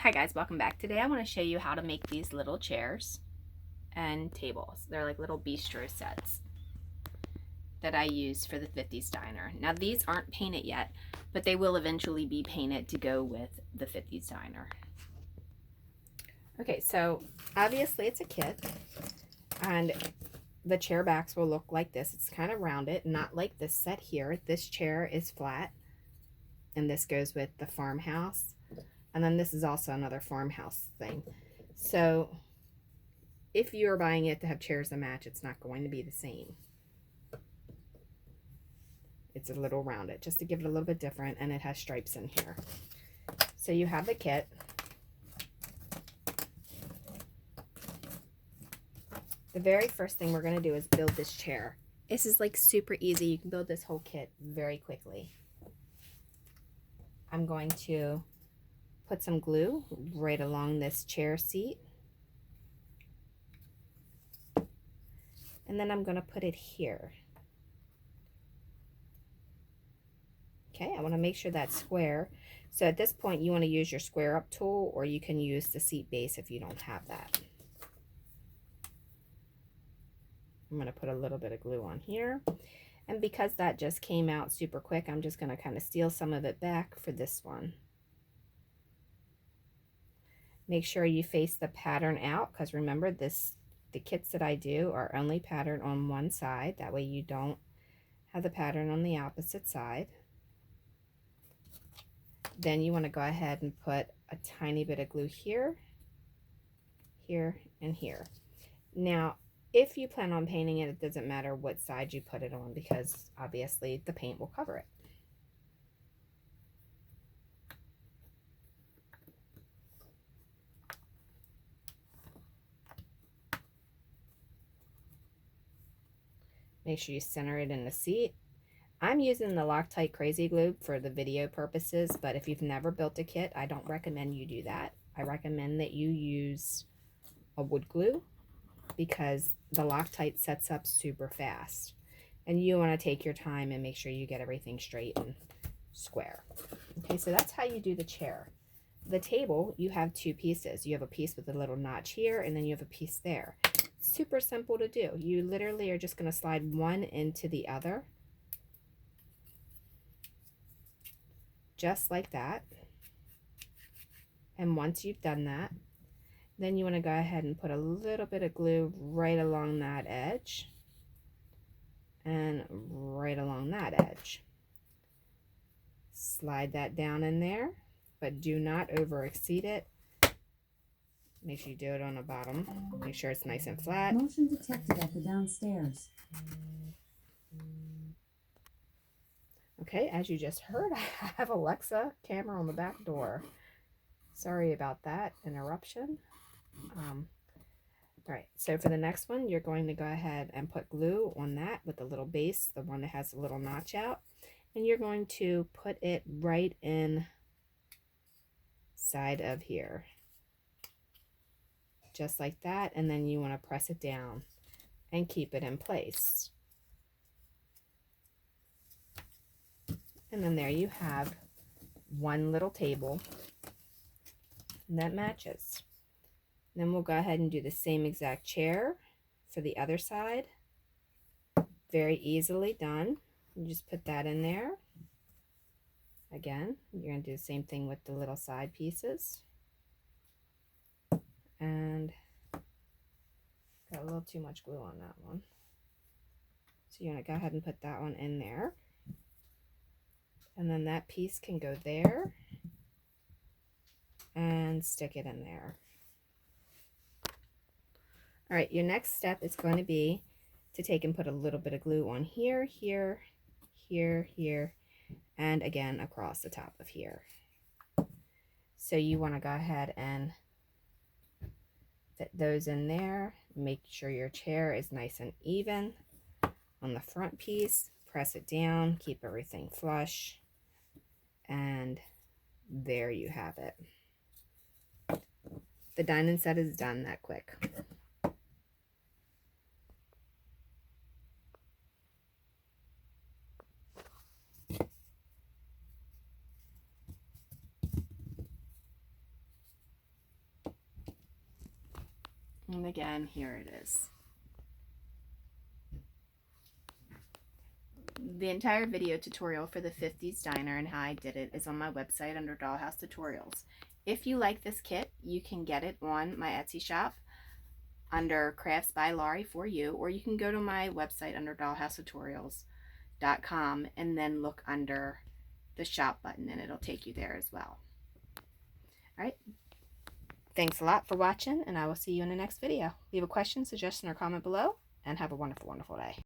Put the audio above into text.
Hi guys, welcome back. Today I want to show you how to make these little chairs and tables. They're like little bistro sets that I use for the 50s diner. Now these aren't painted yet, but they will eventually be painted to go with the 50s diner. Okay, so obviously it's a kit, and the chair backs will look like this. It's kind of rounded, not like this set here. This chair is flat, and this goes with the farmhouse. And then this is also another farmhouse thing. So if you're buying it to have chairs that match, it's not going to be the same. It's a little rounded, just to give it a little bit different, and it has stripes in here. So you have the kit. The very first thing we're going to do is build this chair. This is like super easy. You can build this whole kit very quickly. I'm going to put some glue right along this chair seat. And then I'm going to put it here. Okay, I want to make sure that's square. So at this point, you want to use your square up tool, or you can use the seat base if you don't have that. I'm going to put a little bit of glue on here. And because that just came out super quick, I'm just going to kind of steal some of it back for this one. Make sure you face the pattern out, because remember, the kits that I do are only patterned on one side. That way you don't have the pattern on the opposite side. Then you want to go ahead and put a tiny bit of glue here, here, and here. Now, if you plan on painting it, it doesn't matter what side you put it on, because obviously the paint will cover it. Make sure you center it in the seat. I'm using the Loctite Crazy Glue for the video purposes, but if you've never built a kit, I don't recommend you do that. I recommend that you use a wood glue, because the Loctite sets up super fast. And you want to take your time and make sure you get everything straight and square. Okay, so that's how you do the chair. The table, you have two pieces. You have a piece with a little notch here, and then you have a piece there. Super simple to do. You literally are just going to slide one into the other, just like that. And once you've done that, then you want to go ahead and put a little bit of glue right along that edge and right along that edge. Slide that down in there, but do not over exceed it. Make sure you do it on the bottom. Make sure it's nice and flat. Motion detected at the downstairs. Okay, as you just heard, I have Alexa camera on the back door. Sorry about that interruption. All right, so for the next one, you're going to go ahead and put glue on that with the little base, the one that has a little notch out, and you're going to put it right in side of here, just like that, and then you want to press it down and keep it in place. And then there you have one little table that matches. Then we'll go ahead and do the same exact chair for the other side. Very easily done. You just put that in there. Again, you're going to do the same thing with the little side pieces. And got a little too much glue on that one. So you're going to go ahead and put that one in there. And then that piece can go there and stick it in there. All right, your next step is going to be to take and put a little bit of glue on here, here, here, here, and again across the top of here. So you want to go ahead and fit those in there. Make sure your chair is nice and even on the front piece. Press it down, keep everything flush, and there you have it. The dining set is done that quick. And again, here it is. The entire video tutorial for the 50s diner and how I did it is on my website under Dollhouse Tutorials. If you like this kit, you can get it on my Etsy shop under Crafts by Laurie for you, or you can go to my website under dollhousetutorials.com and then look under the shop button and it'll take you there as well. All right. Thanks a lot for watching, and I will see you in the next video. Leave a question, suggestion, or comment below, and have a wonderful, wonderful day.